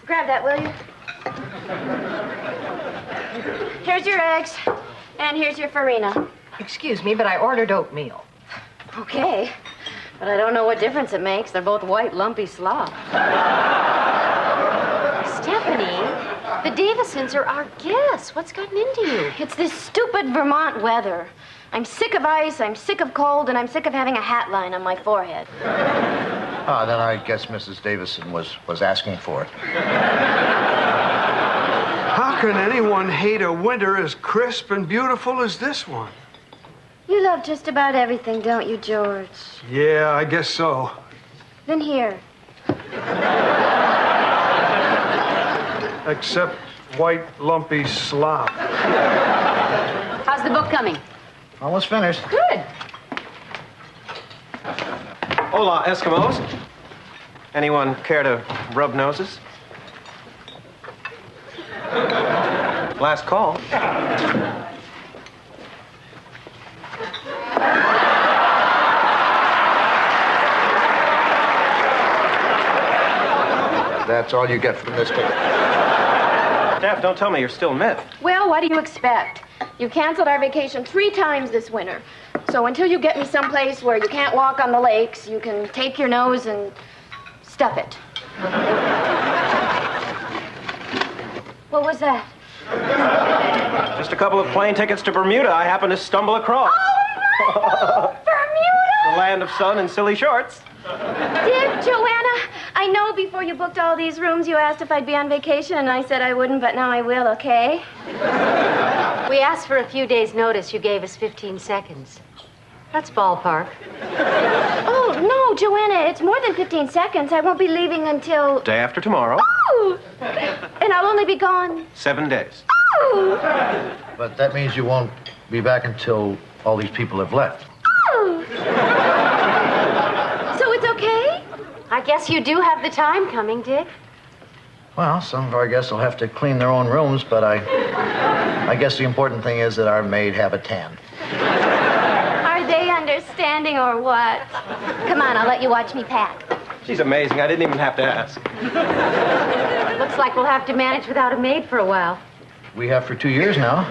Grab that, will you? Here's your eggs, and here's your farina. Excuse me, but I ordered oatmeal. Okay, but I don't know what difference it makes. They're both white, lumpy slop. Stephanie, the Davisons are our guests. What's gotten into you? It's this stupid Vermont weather. I'm sick of ice, I'm sick of cold, and I'm sick of having a hat line on my forehead. Ah, then I guess Mrs. Davison was asking for it. How can anyone hate a winter as crisp and beautiful as this one? You love just about everything, don't you, George? Yeah, I guess so. Then here. Except white, lumpy slop. How's the book coming? Almost finished. Good. Hola, Eskimos. Anyone care to rub noses? Last call. That's all you get from this ticket. Steph, don't tell me you're still miffed. Well, what do you expect? You canceled our vacation 3 times this winter. So until you get me someplace where you can't walk on the lakes, you can take your nose and stuff it. What was that? Just a couple of plane tickets to Bermuda I happened to stumble across. Oh, my God! Bermuda! The land of sun and silly shorts. Dear Joanna, I know before you booked all these rooms you asked if I'd be on vacation, and I said I wouldn't, but now I will, okay? We asked for a few days' notice. You gave us 15 seconds. That's ballpark. Oh, no, Joanna, it's more than 15 seconds. I won't be leaving until... Day after tomorrow. Oh! And I'll only be gone... 7 days. Oh! But that means you won't be back until all these people have left. Oh! So it's okay? I guess you do have the time coming, Dick. Well, some of our guests will have to clean their own rooms, but I guess the important thing is that our maid have a tan. Are they understanding or what? Come on, I'll let you watch me pack. She's amazing. I didn't even have to ask. Looks like we'll have to manage without a maid for a while. We have for 2 years now.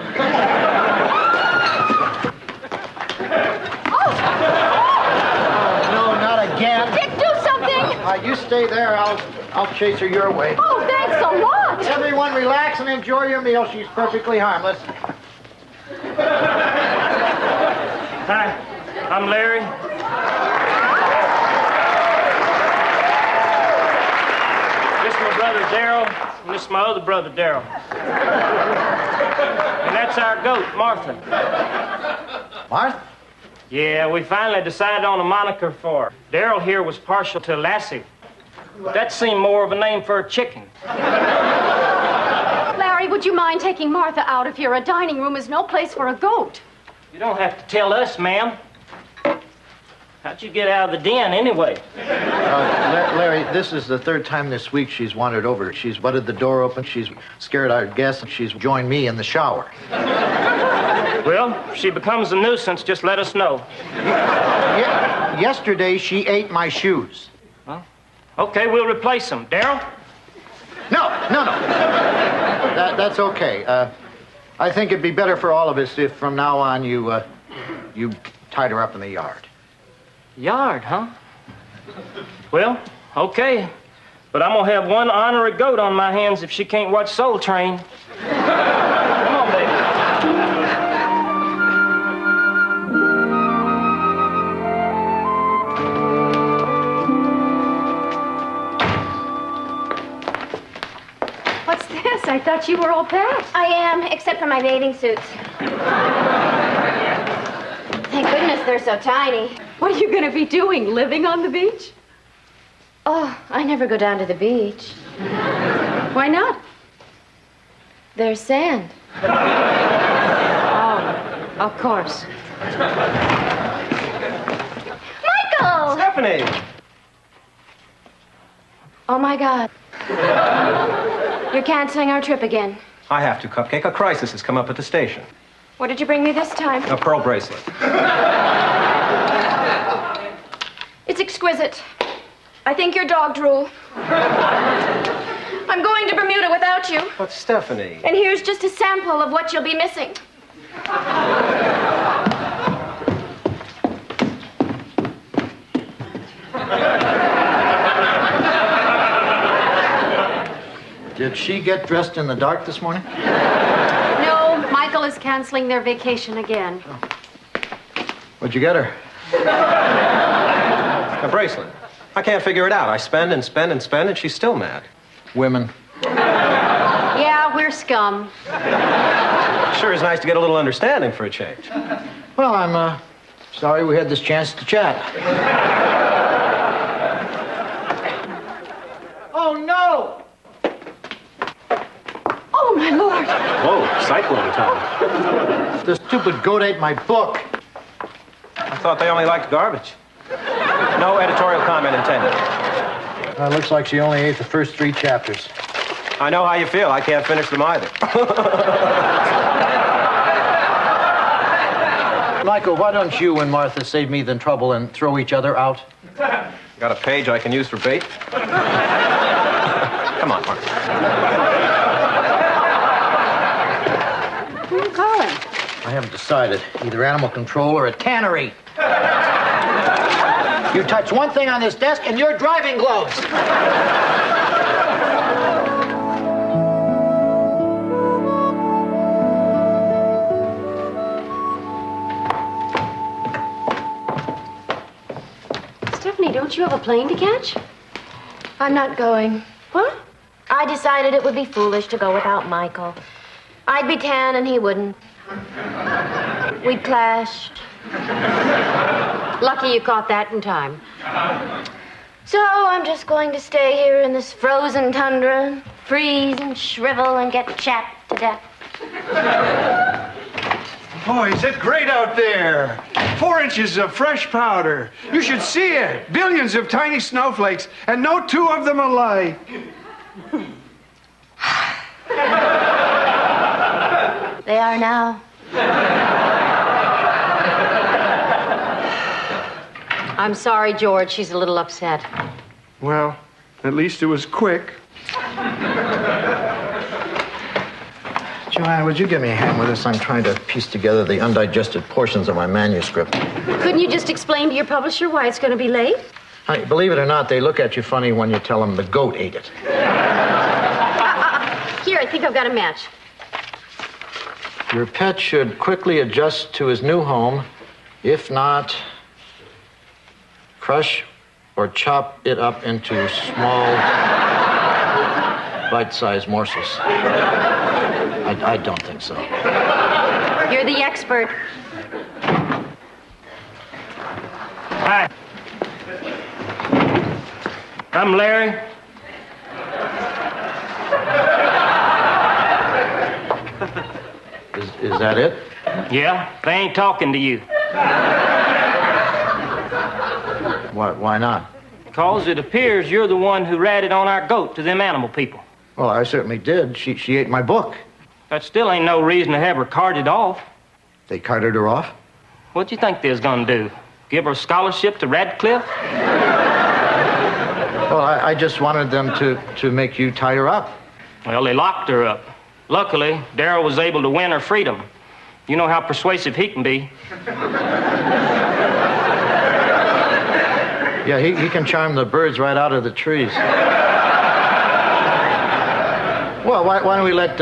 No, not again. Dick, do something! You stay there. I'll chase her your way. Oh, thanks a lot! Everyone relax and enjoy your meal. She's perfectly harmless. Hi, I'm Larry. This is my brother Daryl, and this is my other brother Daryl. And that's our goat, Martha. Martha? Yeah, we finally decided on a moniker for her. Daryl here was partial to Lassie. That seemed more of a name for a chicken. Larry, would you mind taking Martha out of here? A dining room is no place for a goat. You don't have to tell us, ma'am. How'd you get out of the den anyway? Larry, this is the 3rd time this week she's wandered over. She's butted the door open, she's scared our guests, and she's joined me in the shower. Well, if she becomes a nuisance, just let us know. Yesterday, she ate my shoes. Well, okay, we'll replace them. Daryl? No. That's okay. I think it'd be better for all of us if from now on you tied her up in the yard. Yard, huh? Well, okay. But I'm gonna have one honorary goat on my hands if she can't watch Soul Train. Come on, baby. What's this? I thought you were all packed. I am, except for my bathing suits. Thank goodness they're so tiny. What are you going to be doing? Living on the beach? Oh, I never go down to the beach. Why not? There's sand. Oh, of course. Michael! Stephanie! Oh, my God. You're canceling our trip again. I have to, Cupcake. A crisis has come up at the station. What did you bring me this time? A pearl bracelet. It's exquisite. I think your dog drool. I I'm going to Bermuda without you. But Stephanie. And here's just a sample of what you'll be missing. Did she get dressed in the dark this morning? No, Michael is canceling their vacation again. What'd you get her? A bracelet. I can't figure it out. I spend and spend and spend, and she's still mad. Women. Yeah, we're scum. Sure is nice to get a little understanding for a change. Well, I'm sorry we had this chance to chat. Oh, no! Oh, my Lord. Whoa, cyclone time. The stupid goat ate my book. I thought they only liked garbage. No editorial comment intended. Looks like she only ate the first 3 chapters. I know how you feel. I can't finish them either. Michael, why don't you and Martha save me the trouble and throw each other out? Got a page I can use for bait? Come on, Mark. Who are you calling? I haven't decided. Either animal control or a tannery. You touch one thing on this desk and you're driving gloves. Stephanie, don't you have a plane to catch? I'm not going. What? I decided it would be foolish to go without Michael. I'd be tan and he wouldn't. We'd clash. Lucky you caught that in time. So I'm just going to stay here in this frozen tundra, freeze and shrivel and get chapped to death. Boy, is it great out there. 4 inches of fresh powder. You should see it. Billions of tiny snowflakes, and no 2 of them alike. They are now. I'm sorry, George. She's a little upset. Well, at least it was quick. Joanna, would you give me a hand with this? I'm trying to piece together the undigested portions of my manuscript. Couldn't you just explain to your publisher why it's going to be late? Honey, believe it or not, they look at you funny when you tell them the goat ate it. Here, I think I've got a match. Your pet should quickly adjust to his new home. If not, crush or chop it up into small, bite-sized morsels. I don't think so. You're the expert. Hi. I'm Larry. Is that it? Yeah, they ain't talking to you. Why not? Because it appears you're the one who ratted on our goat to them animal people. Well, I certainly did. She ate my book. That still ain't no reason to have her carted off. They carted her off? What do you think they was gonna do? Give her a scholarship to Radcliffe? Well, I just wanted them to make you tie her up. Well, they locked her up. Luckily, Darryl was able to win her freedom. You know how persuasive he can be. Yeah, he can charm the birds right out of the trees. Well, why don't we let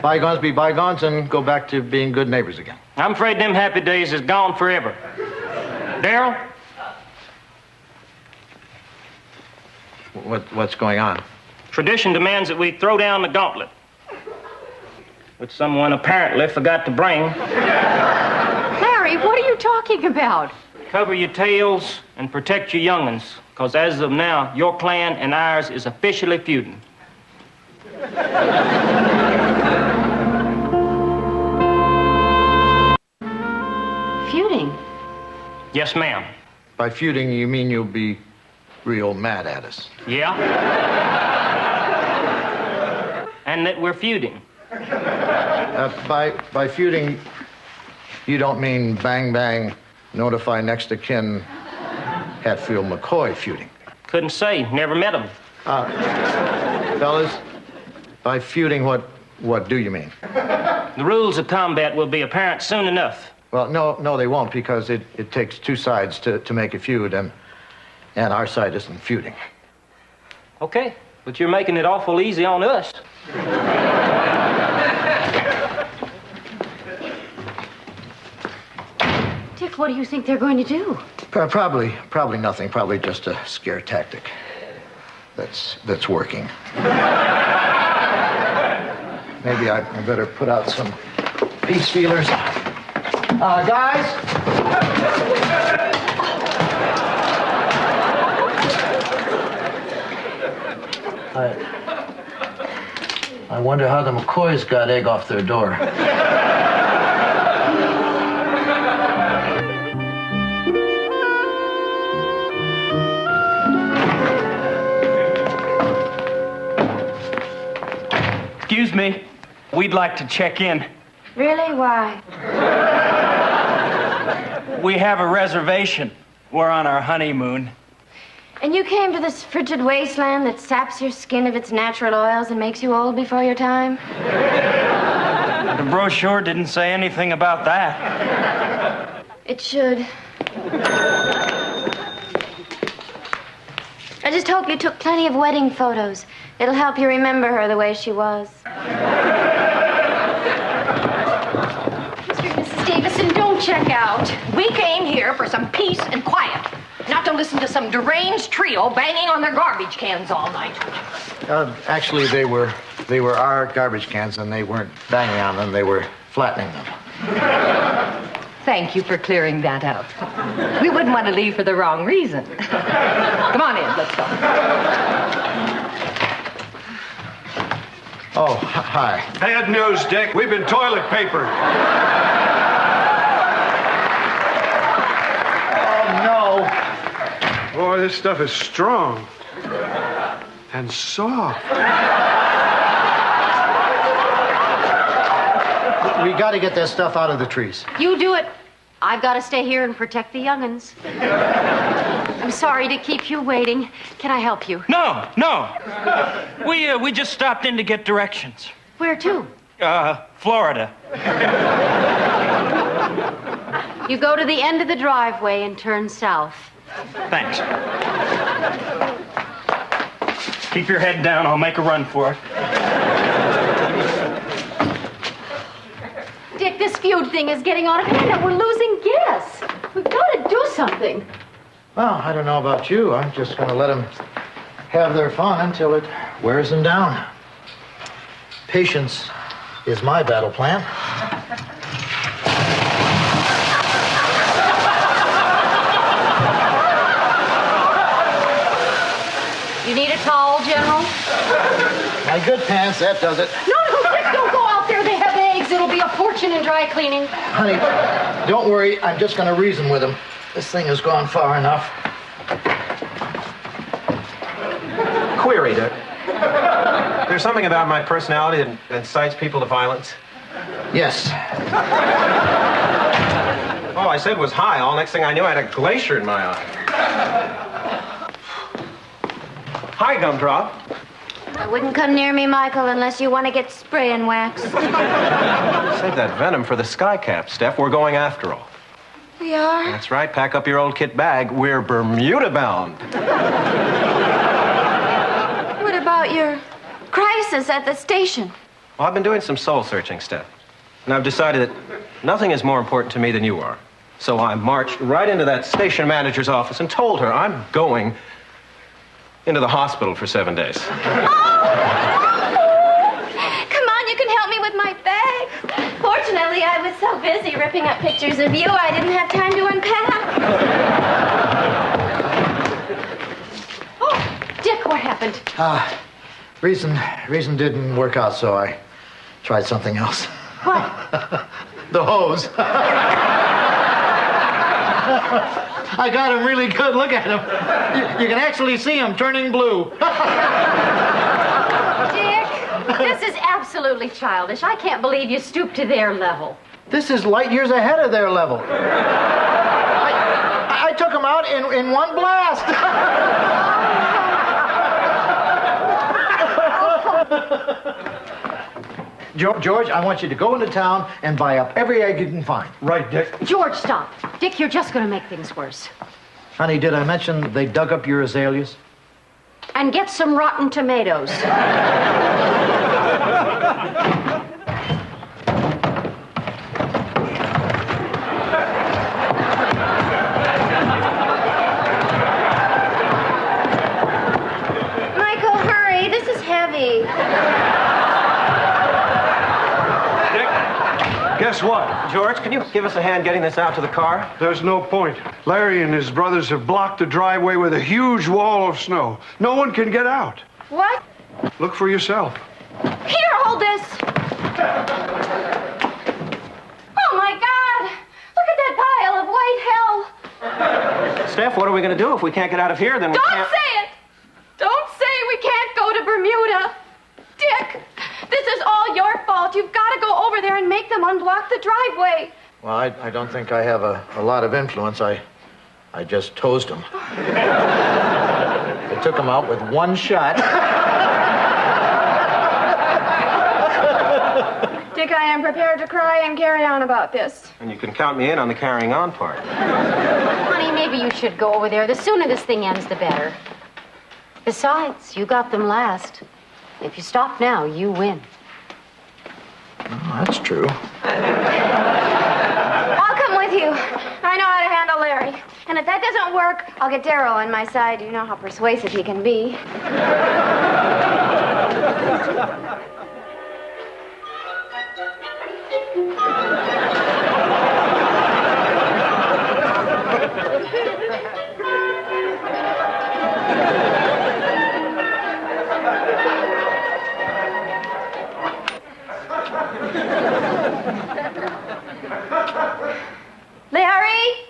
bygones be bygones and go back to being good neighbors again? I'm afraid them happy days is gone forever. Darryl? What's going on? Tradition demands that we throw down the gauntlet, which someone apparently forgot to bring. Larry, what are you talking about? Cover your tails and protect your young'uns, because as of now, your clan and ours is officially feuding. Feuding? Yes, ma'am. By feuding, you mean you'll be real mad at us. Yeah? And that we're feuding. By feuding, you don't mean bang bang, notify next of kin, Hatfield McCoy feuding. Couldn't say. Never met him. Fellas, By feuding, what do you mean? The rules of combat will be apparent soon enough. Well, no, they won't, because it takes two sides to make a feud, and our side isn't feuding. Okay, but you're making it awful easy on us. Dick, what do you think they're going to do? Probably nothing. Probably just a scare tactic. That's working. Maybe I better put out some peace feelers. Guys? I wonder how the McCoys got egg off their door. Excuse me. We'd like to check in. Really? Why? We have a reservation. We're on our honeymoon. And you came to this frigid wasteland that saps your skin of its natural oils and makes you old before your time? The brochure didn't say anything about that. It should. I just hope you took plenty of wedding photos. It'll help you remember her the way she was. Mr. and Mrs. Davison, don't check out. We came here for some peace and quiet, not to listen to some deranged trio banging on their garbage cans all night. Actually, they were our garbage cans, and they weren't banging on them. They were flattening them. Thank you for clearing that up. We wouldn't want to leave for the wrong reason. Come on in, let's go. Oh, hi. Bad news, Dick. We've been toilet papered. Oh, no. Boy, this stuff is strong. And soft. We got to get that stuff out of the trees. You do it. I've got to stay here and protect the young'uns. I'm sorry to keep you waiting. Can I help you? No. We just stopped in to get directions. Where to? Florida. You go to the end of the driveway and turn south. Thanks. Keep your head down. I'll make a run for it. Dick, this feud thing is getting out of hand. We're losing guests. We've got to do something. Well, I don't know about you. I'm just going to let them have their fun until it wears them down. Patience is my battle plan. You need a towel, General? My good pants, that does it. No, Dick, don't go out there. They have eggs. It'll be a fortune in dry cleaning. Honey, don't worry. I'm just going to reason with them. This thing has gone far enough. Query, Dick. There's something about my personality that incites people to violence. Yes. All I said was hi. All next thing I knew, I had a glacier in my eye. Hi, Gumdrop. I wouldn't come near me, Michael, unless you want to get spray and wax. Save that venom for the skycap, Steph. We're going after all. We are? That's right. Pack up your old kit bag. We're Bermuda bound. What about your crisis at the station? Well, I've been doing some soul searching, Steph. And I've decided that nothing is more important to me than you are. So I marched right into that station manager's office and told her I'm going into the hospital for 7 days. Oh! Come on, you can help me with my bag. Fortunately, I was so busy ripping up pictures of you, I didn't have time to unpack. Oh, Dick, what happened? Reason didn't work out, so I tried something else. What? The hose. I got him really good. Look at him. You can actually see him turning blue. Dick, this is absolutely childish. I can't believe you stooped to their level. This is light years ahead of their level. I took him out in one blast. George, I want you to go into town and buy up every egg you can find. Right, Dick. George, stop. Dick, you're just going to make things worse. Honey, did I mention they dug up your azaleas? And get some rotten tomatoes. Michael, hurry. This is heavy. Guess what? George, can you give us a hand getting this out to the car? There's no point. Larry and his brothers have blocked the driveway with a huge wall of snow. No one can get out. What? Look for yourself. Here, hold this. Oh, my God. Look at that pile of white hell. Steph, what are we going to do if we can't get out of here? Then we Don't can't... say it. Don't say we can't go to Bermuda. Dick, this is all your fault. You've got to go over there and make them unblock the driveway. Well, I don't think I have a lot of influence. I just tosed them. I took them out with one shot. Dick, I am prepared to cry and carry on about this. And you can count me in on the carrying on part. Honey, maybe you should go over there. The sooner this thing ends, the better. Besides, you got them last. If you stop now, you win. Oh, that's true. I'll come with you. I know how to handle Larry. And if that doesn't work, I'll get Darryl on my side. You know how persuasive he can be. Larry?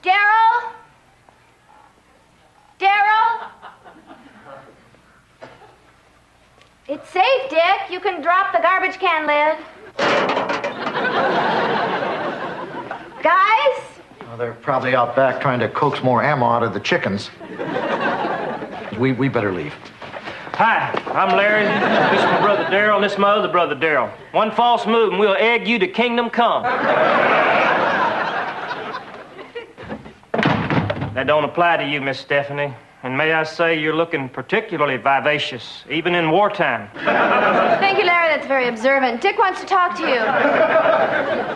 Darryl? Darryl? It's safe, Dick. You can drop the garbage can lid. Guys? Well, they're probably out back trying to coax more ammo out of the chickens. We better leave. Hi, I'm Larry. This is my brother Darryl, and this is my other brother Darryl. One false move, and we'll egg you to kingdom come. That don't apply to you, Miss Stephanie. And may I say you're looking particularly vivacious, even in wartime. Thank you, Larry. That's very observant. Dick wants to talk to you.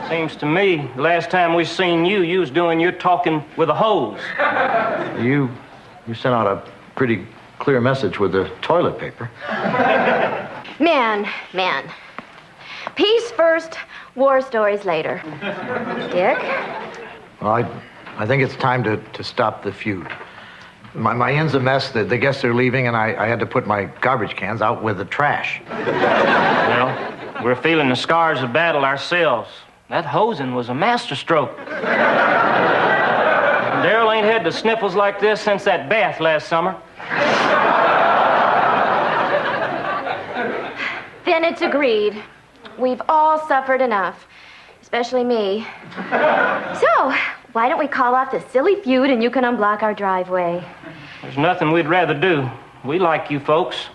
Seems to me, the last time we seen you, you was doing your talking with a hose. You sent out a pretty clear message with the toilet paper. Man. Peace first, war stories later. Dick? Well, I think it's time to stop the feud. My inn's a mess. The guests are leaving, and I had to put my garbage cans out with the trash. Well, we're feeling the scars of battle ourselves. That hosing was a masterstroke. Darryl ain't had the sniffles like this since that bath last summer. Then it's agreed. We've all suffered enough, especially me. So, why don't we call off this silly feud and you can unblock our driveway? There's nothing we'd rather do. We like you folks.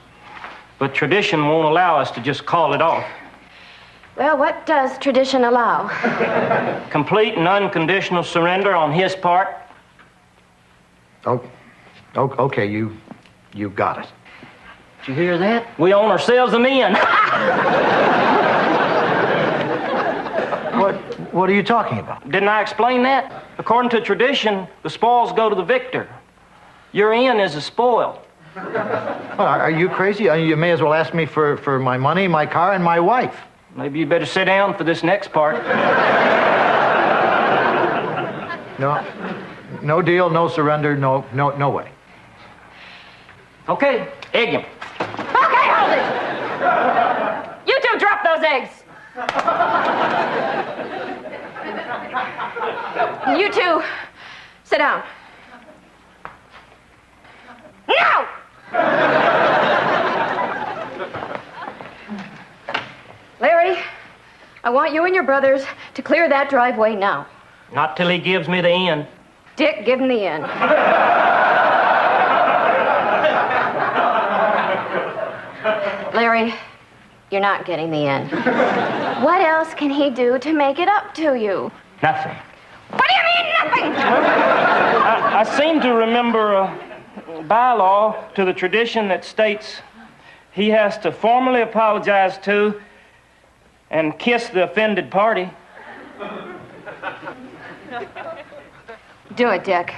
But tradition won't allow us to just call it off. Well, what does tradition allow? Complete and unconditional surrender on his part. Okay, you got it. Did you hear that? We own ourselves a men. What are you talking about? Didn't I explain that? According to tradition, the spoils go to the victor. Your in is a spoil. Well, are you crazy? You may as well ask me for my money, my car, and my wife. Maybe you better sit down for this next part. No deal, no surrender, no way. Okay, egg him. Okay, hold it! You two drop those eggs! You two, sit down. No! Larry, I want you and your brothers to clear that driveway now. Not till he gives me the in. Dick, give him the in. Larry, you're not getting the end. What else can he do to make it up to you? Nothing. What do you mean, nothing? I seem to remember a bylaw to the tradition that states he has to formally apologize to and kiss the offended party. Do it, Dick.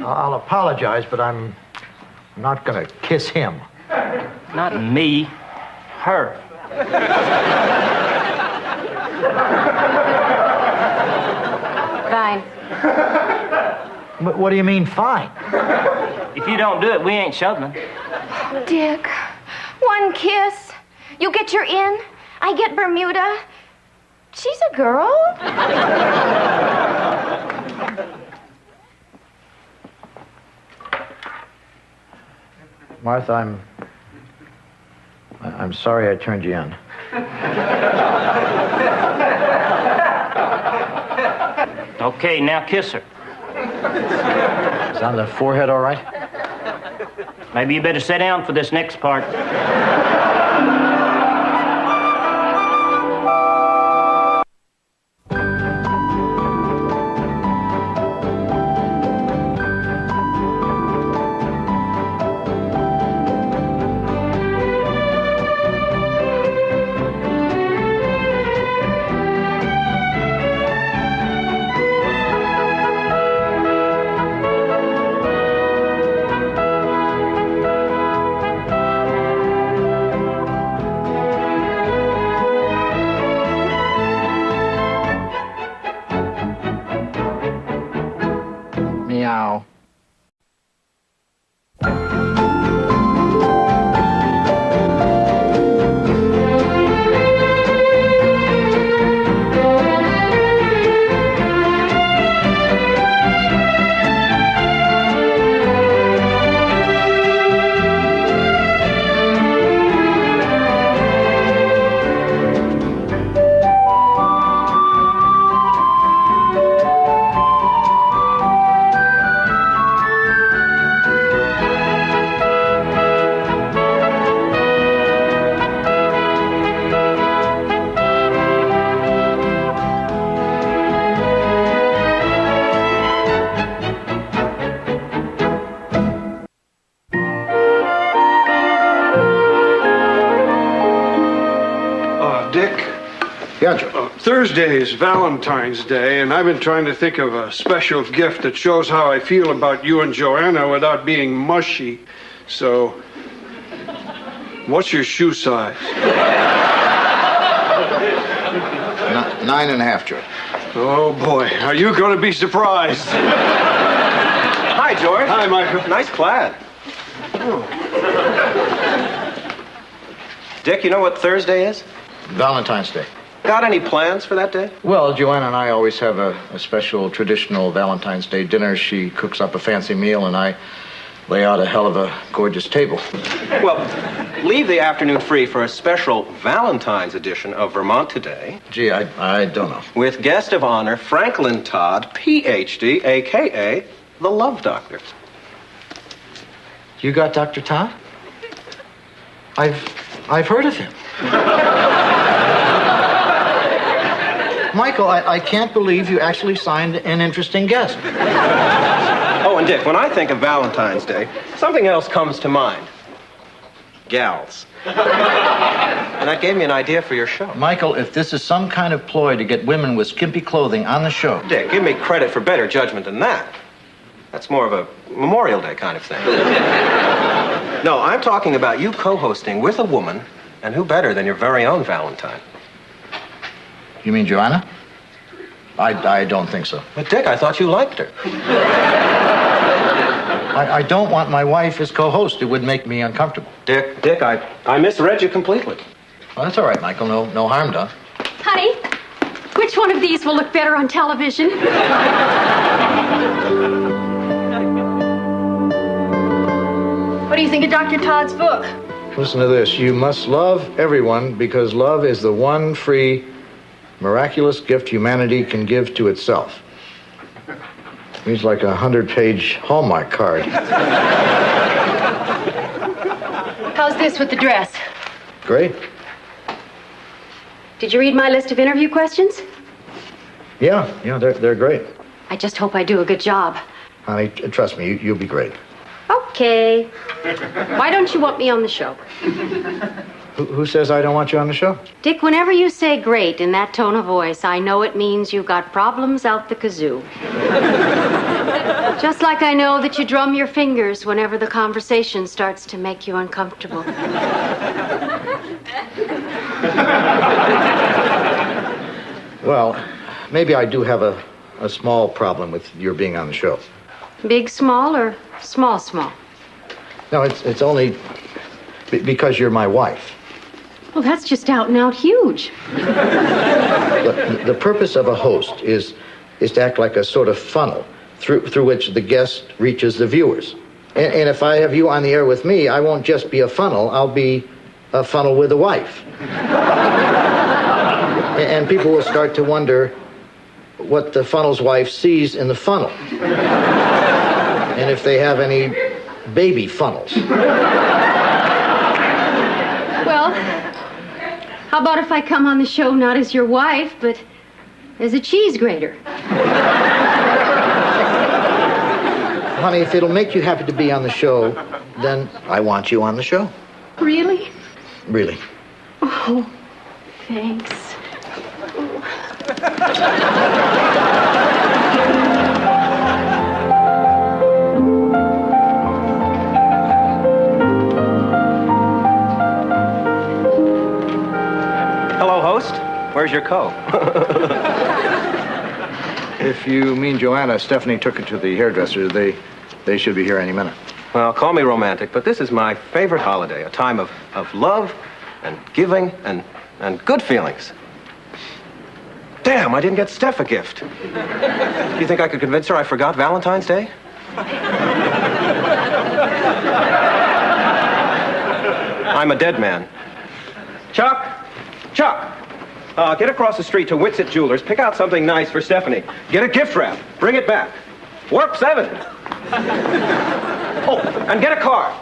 I'll apologize, but I'm not going to kiss him. Not me, her. Fine. What do you mean, fine? If you don't do it, we ain't shoving. Dick, one kiss. You get your in, I get Bermuda. She's a girl. Martha, I'm sorry I turned you in. Okay, now kiss her. Is on the forehead all right? Maybe you better sit down for this next part. Meow. Dick, Yeah, Joe. Thursday is Valentine's Day, and I've been trying to think of a special gift that shows how I feel about you and Joanna without being mushy. So, what's your shoe size? 9.5, Joe. Oh, boy, are you going to be surprised? Hi, George. Hi, Michael. Nice plaid. Dick, you know what Thursday is? Valentine's Day. Got any plans for that day? Well, Joanna and I always have a special traditional Valentine's Day dinner. She cooks up a fancy meal, and I lay out a hell of a gorgeous table. Well, leave the afternoon free for a special Valentine's edition of Vermont Today. Gee, I don't know. With guest of honor, Franklin Todd, Ph.D., a.k.a. the Love Doctor. You got Dr. Todd? I've heard of him. Michael, I can't believe you actually signed an interesting guest. Oh, and Dick, when I think of Valentine's Day, something else comes to mind. Gals. And that gave me an idea for your show. Michael, if this is some kind of ploy to get women with skimpy clothing on the show... Dick, give me credit for better judgment than that. That's more of a Memorial Day kind of thing. No, I'm talking about you co-hosting with a woman, and who better than your very own Valentine? You mean Joanna? I don't think so. But Dick, I thought you liked her. I don't want my wife as co-host. It would make me uncomfortable. Dick, I misread you completely. Well, that's all right, Michael. No harm done. Honey, which one of these will look better on television? What do you think of Dr. Todd's book? Listen to this. You must love everyone because love is the one free, miraculous gift humanity can give to itself. Reads like a 100-page Hallmark card. How's this with the dress? Great. Did you read my list of interview questions? Yeah, they're great. I just hope I do a good job. Honey, trust me, you'll be great. Okay. Why don't you want me on the show? Who says I don't want you on the show? Dick, whenever you say great in that tone of voice, I know it means you got problems out the kazoo. Just like I know that you drum your fingers whenever the conversation starts to make you uncomfortable. Well, maybe I do have a small problem with your being on the show. Big, small, or small, small? No, it's only because you're my wife. Well, that's just out and out huge. Look, the purpose of a host is to act like a sort of funnel through which the guest reaches the viewers. And if I have you on the air with me, I won't just be a funnel, I'll be a funnel with a wife. And people will start to wonder what the funnel's wife sees in the funnel. And if they have any baby funnels. Well, how about if I come on the show not as your wife, but as a cheese grater? Honey, if it'll make you happy to be on the show, then I want you on the show. Really? Really. Oh, thanks. Hello, host. Where's your co? If you mean Joanna, Stephanie took it to the hairdresser. They should be here any minute. Well, call me romantic, but this is my favorite holiday, a time of love and giving and good feelings. Damn, I didn't get Steph a gift. You think I could convince her I forgot Valentine's Day? I'm a dead man. Chuck! Get across the street to Witsit Jewelers. Pick out something nice for Stephanie. Get a gift wrap. Bring it back. Warp 7. Oh, and get a card.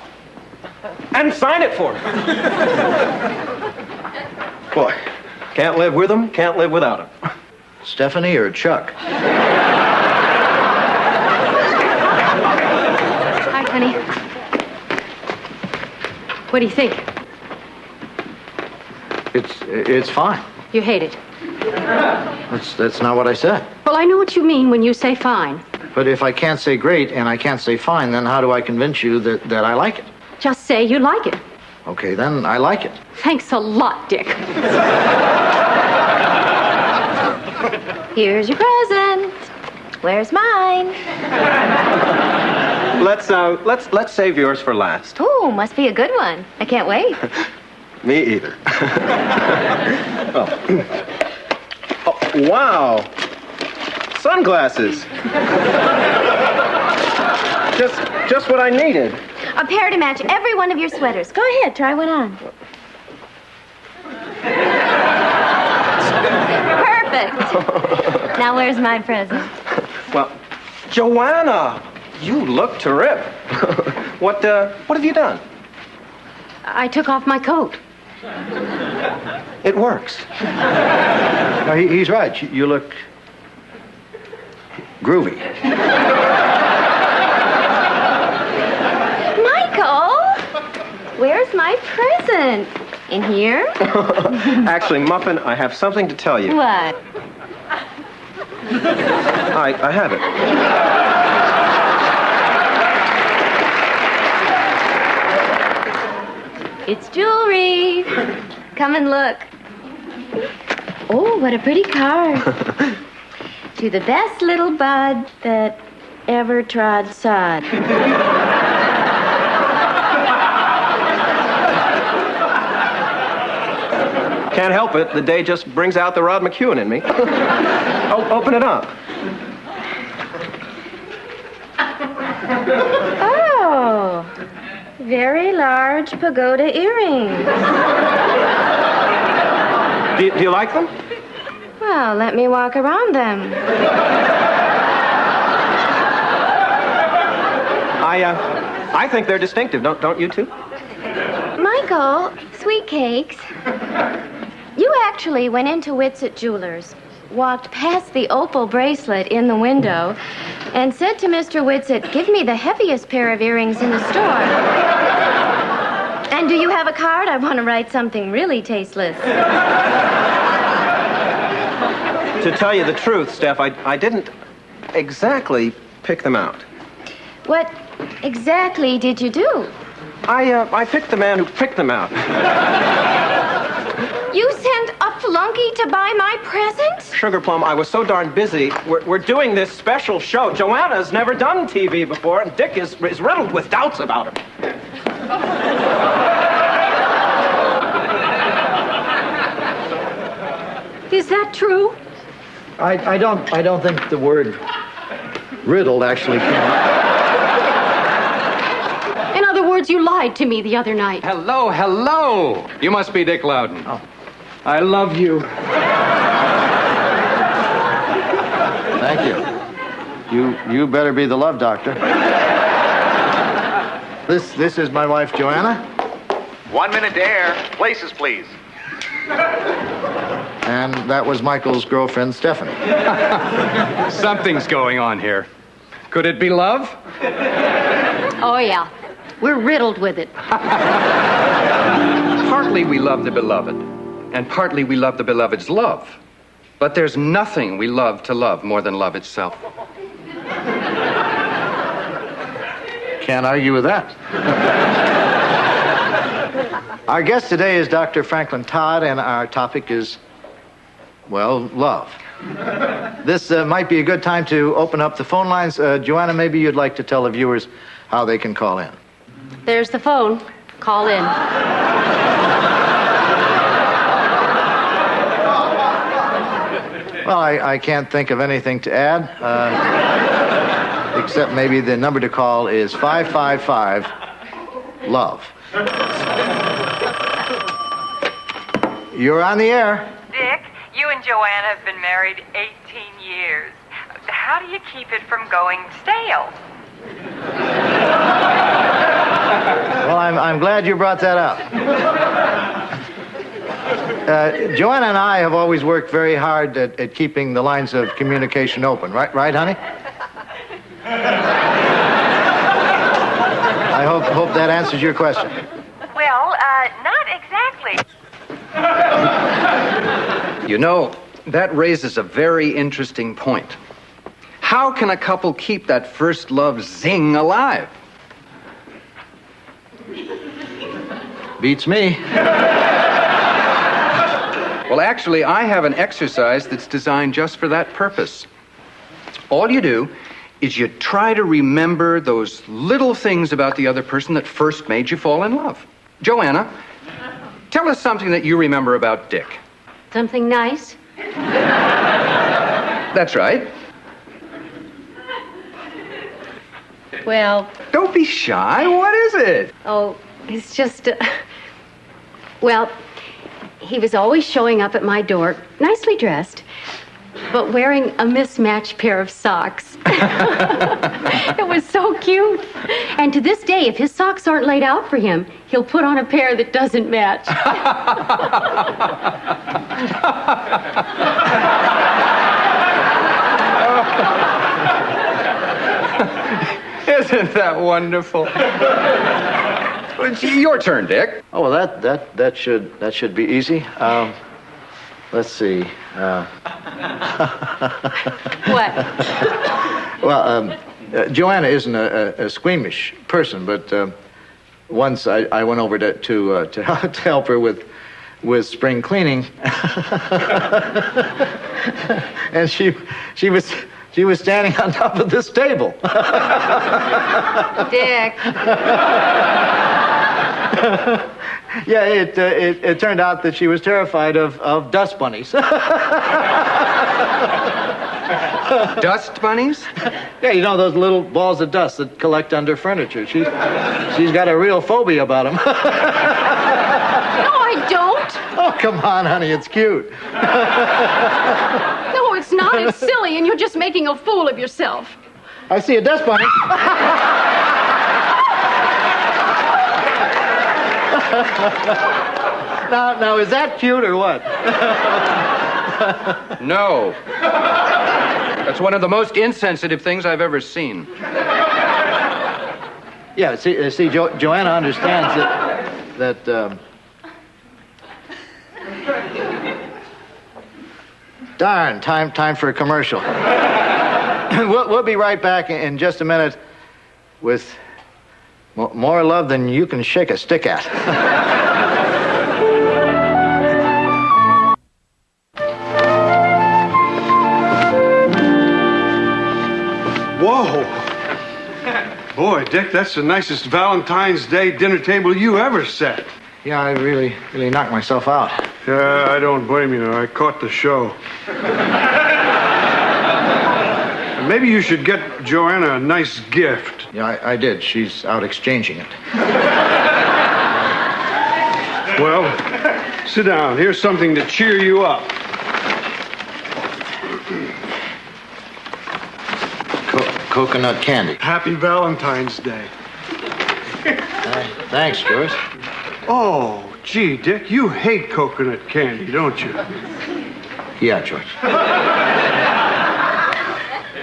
And sign it for her. Boy, can't live with him, can't live without him. Stephanie or Chuck? Hi, honey. What do you think? It's fine. You hate it. That's not what I said. Well, I know what you mean when you say fine. But if I can't say great and I can't say fine, then how do I convince you that I like it? Just say you like it. Okay, then I like it. Thanks a lot, Dick. Here's your present. Where's mine? Let's save yours for last. Ooh, must be a good one. I can't wait. Me either. Oh, wow. Sunglasses. Just what I needed. A pair to match every one of your sweaters. Go ahead, try one on. Perfect. Now where's my present? Well, Joanna, you look terrific. What have you done? I took off my coat. It works. No, he's right. You look groovy. Michael, where's my present? In here? Actually, Muffin, I have something to tell you. What? I have it. It's jewelry. Come and look. Oh, what a pretty card. To the best little bud that ever trod sod. Can't help it. The day just brings out the Rod McEwen in me. Oh, open it up. Oh, very large pagoda earrings. Do you like them? Well, let me walk around them. I think they're distinctive. Don't you two? Michael, sweet cakes. You actually went into Whitsett Jewelers, walked past the opal bracelet in the window, and said to Mr. Whitsett, "Give me the heaviest pair of earrings in the store." And do you have a card? I want to write something really tasteless. To tell you the truth, Steph, I didn't exactly pick them out. What exactly did you do? I picked the man who picked them out. You sent a flunky to buy my present? Sugar Plum, I was so darn busy. We're doing this special show. Joanna's never done TV before, and Dick is riddled with doubts about him. Is that true? I don't think the word riddled actually came up. In other words, you lied to me the other night. Hello, hello. You must be Dick Loudon. Oh. I love you. Thank you. You better be the love doctor. This is my wife, Joanna. 1 minute to air. Places, please. And that was Michael's girlfriend, Stephanie. Something's going on here. Could it be love? Oh, yeah. We're riddled with it. Partly we love the beloved, and partly we love the beloved's love. But there's nothing we love to love more than love itself. Can't argue with that. Our guest today is Dr. Franklin Todd, and our topic is, well, love. This might be a good time to open up the phone lines. Joanna, maybe you'd like to tell the viewers how they can call in. There's the phone. Call in. Well, I can't think of anything to add, except maybe the number to call is 555-LOVE. You're on the air. Dick, you and Joanna have been married 18 years. How do you keep it from going stale? Well, I'm glad you brought that up. Joanna and I have always worked very hard at keeping the lines of communication open. Right, honey? I hope that answers your question. Well, not exactly. You know, that raises a very interesting point. How can a couple keep that first love zing alive? Beats me. Well, actually, I have an exercise that's designed just for that purpose. All you do is you try to remember those little things about the other person that first made you fall in love. Joanna, tell us something that you remember about Dick. Something nice? That's right. Well... Don't be shy. What is it? Oh, it's just... Well, he was always showing up at my door, nicely dressed, but wearing a mismatched pair of socks. It was so cute. And to this day, if his socks aren't laid out for him, he'll put on a pair that doesn't match. Isn't that wonderful? It's your turn, Dick. Oh, well, that should be easy. Let's see. What? Well, Joanna isn't a squeamish person, but once I went over to help her with spring cleaning, and she was standing on top of this table. Dick. Yeah, it turned out that she was terrified of dust bunnies. Dust bunnies? Yeah, you know those little balls of dust that collect under furniture. She's got a real phobia about them. No, I don't. Oh, come on, honey, it's cute. No, it's not. It's silly, and you're just making a fool of yourself. I see a dust bunny. Now, is that cute or what? No. That's one of the most insensitive things I've ever seen. Yeah, see, Joanna understands that darn, time for a commercial. We'll be right back in just a minute with more love than you can shake a stick at. Whoa! Boy, Dick, that's the nicest Valentine's Day dinner table you ever set. Yeah, I really knocked myself out. Yeah, I don't blame you. I caught the show. Maybe you should get Joanna a nice gift. Yeah, I did. She's out exchanging it. Well, sit down. Here's something to cheer you up. Coconut candy. Happy Valentine's Day. Thanks, George. Oh, gee, Dick, you hate coconut candy, don't you? Yeah, George.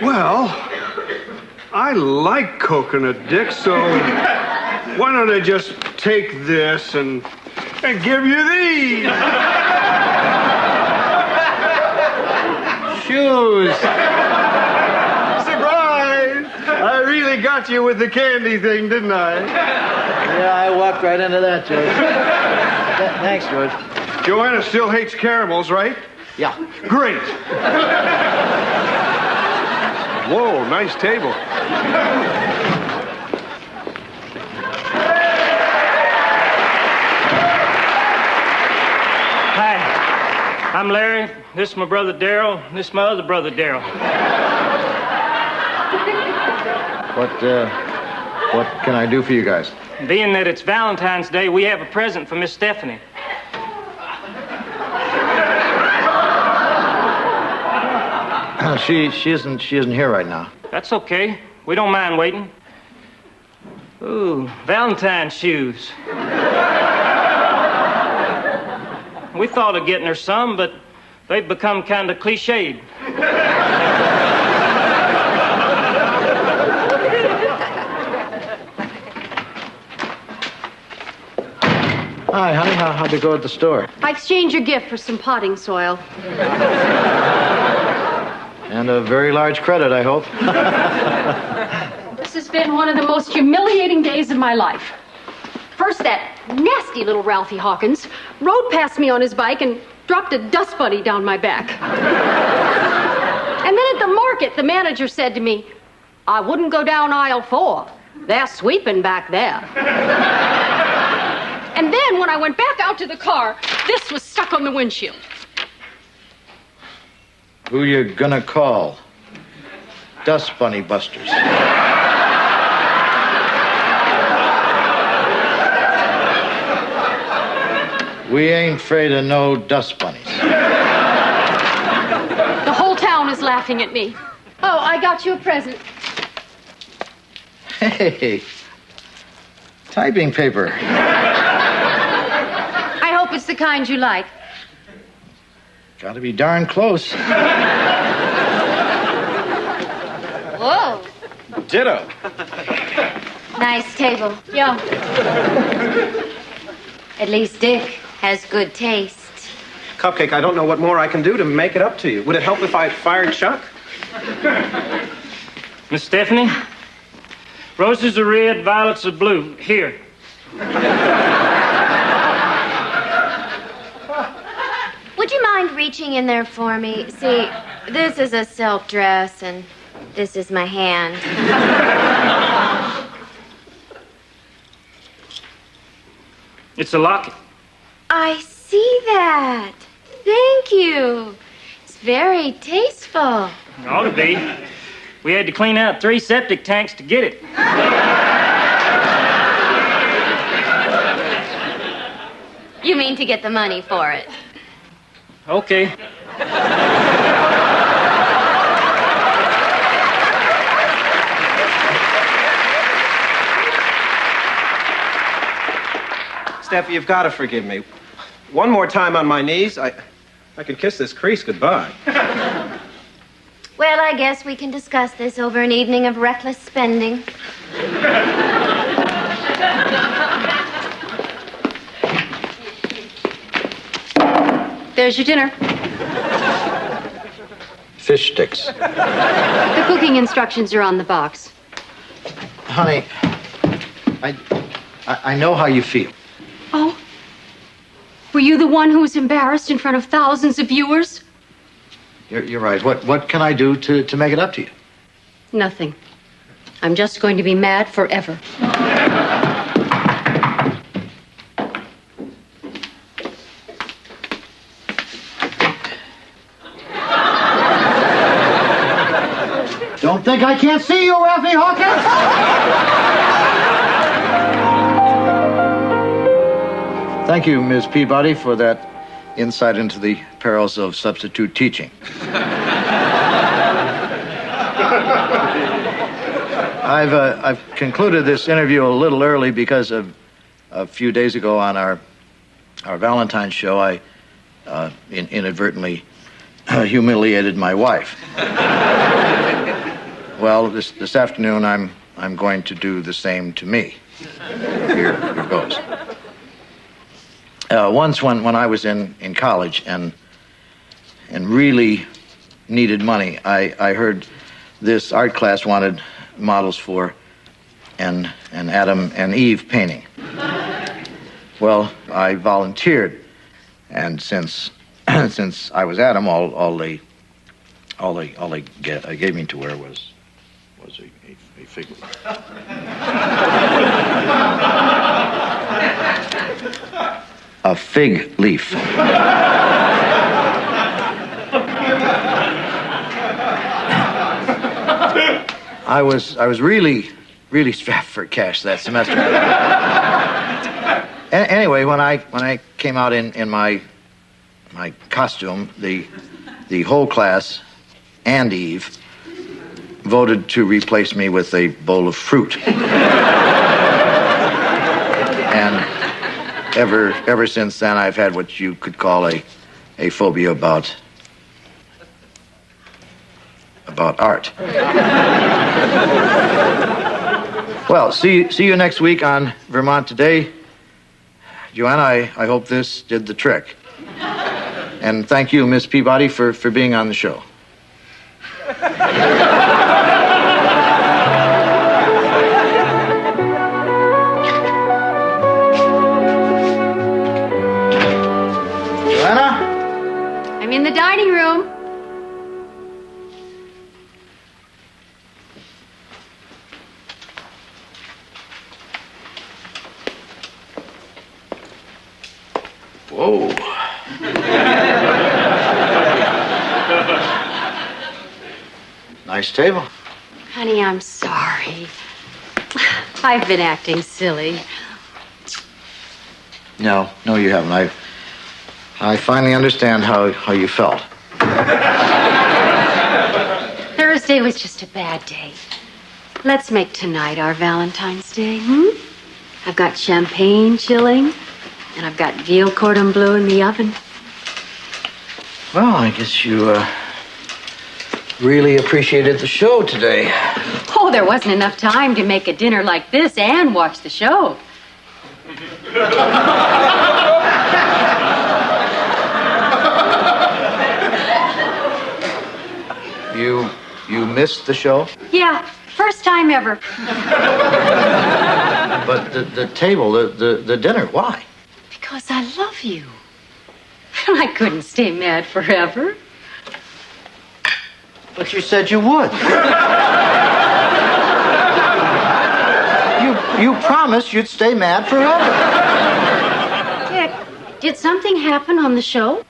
Well, I like coconut, Dick, so why don't I just take this and give you these? Shoes. Surprise! I really got you with the candy thing, didn't I? Yeah, I walked right into that, George. Thanks, George. Joanna still hates caramels, right? Yeah. Great. Whoa, nice table. Hi, I'm Larry. This is my brother Darryl. This is my other brother Darryl. What can I do for you guys? Being that it's Valentine's Day, we have a present for Miss Stephanie. She isn't here right now. That's okay. We don't mind waiting. Ooh, Valentine's shoes. We thought of getting her some, but they've become kind of cliched. Hi, honey. How'd it go at the store? I exchanged your gift for some potting soil. And a very large credit, I hope. This has been one of the most humiliating days of my life. First, that nasty little Ralphie Hawkins rode past me on his bike and dropped a dust bunny down my back. And then at the market, the manager said to me, "I wouldn't go down aisle 4. They're sweeping back there." And then when I went back out to the car, this was stuck on the windshield. Who you gonna call? Dust bunny busters. We ain't afraid of no dust bunnies. The whole town is laughing at me. Oh, I got you a present. Hey, typing paper. I hope it's the kind you like. Gotta be darn close. Whoa. Ditto. Nice table. Yeah. At least Dick has good taste. Cupcake, I don't know what more I can do to make it up to you. Would it help if I fired Chuck? Miss Stephanie, roses are red, violets are blue. Here. Would you mind reaching in there for me? See, this is a silk dress, and this is my hand. It's a locket. I see that. Thank you. It's very tasteful. It ought to be. We had to clean out 3 septic tanks to get it. You mean to get the money for it? Okay. Steph, you've got to forgive me. One more time on my knees, I could kiss this crease goodbye. Well, I guess we can discuss this over an evening of reckless spending. There's your dinner. Fish sticks. The cooking instructions are on the box. Honey, I know how you feel. Oh? Were you the one who was embarrassed in front of thousands of viewers? You're right. What can I do to make it up to you? Nothing. I'm just going to be mad forever. Don't think I can't see you, Ralphie Hawkins! Thank you, Ms. Peabody, for that insight into the perils of substitute teaching. I've concluded this interview a little early because of a few days ago on our Valentine's show, I inadvertently humiliated my wife. Well, this afternoon I'm going to do the same to me. Here goes. Once when I was in college and really needed money, I heard this art class wanted models for an Adam and Eve painting. Well, I volunteered, and since I was Adam, all they gave me to wear was a fig leaf. A fig leaf. I was really strapped for cash that semester. Anyway, when I came out in my costume, the whole class and Eve voted to replace me with a bowl of fruit. And ever since then, I've had what you could call a phobia about art. Well, see you next week on Vermont Today. Joanna, I hope this did the trick. And thank you, Miss Peabody, for being on the show. Joanna? I'm in the dining room. Whoa. Nice table. Honey, I'm sorry. I've been acting silly. No, you haven't. I finally understand how you felt. Thursday was just a bad day. Let's make tonight our Valentine's Day, I've got champagne chilling, and I've got veal cordon bleu in the oven. Well, I guess you really appreciated the show today. Oh, there wasn't enough time to make a dinner like this and watch the show. You missed the show? Yeah, first time ever. But the table, the dinner, why? Because I love you. I couldn't stay mad forever. But you said you would. You promised you'd stay mad forever. Dick, did something happen on the show?